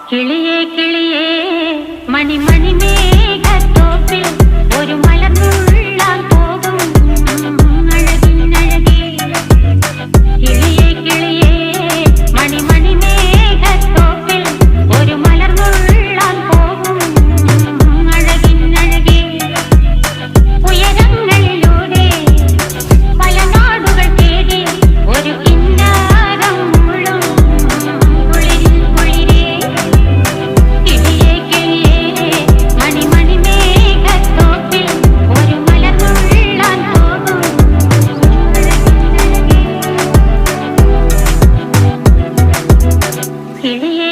കിളിയേ കിളിയേ മണിമണി മേഘത്തോപ്പിൽ ഒരു മലർന്നുള്ളാൻ പോകും അഴകിനഴകേ. കിളിയേ കിളിയേ മണിമണി മേഘത്തോപ്പിൽ ഒരു മലർന്നുള്ളാൻ പോകും അഴകിനഴകേ. ഉയരങ്ങളിലൂടെ പല നാടുകൾ തേടി ഒരു കിന്നാരം മുഴും കുളിരിൽ കുളിരേ. കിളിയേ കിളിയേ മണിമണി മേഘത്തോപ്പിൽ ഒരു മലർന്നുള്ളാൻ പോകും അഴകിനഴകേ. കിളിയേ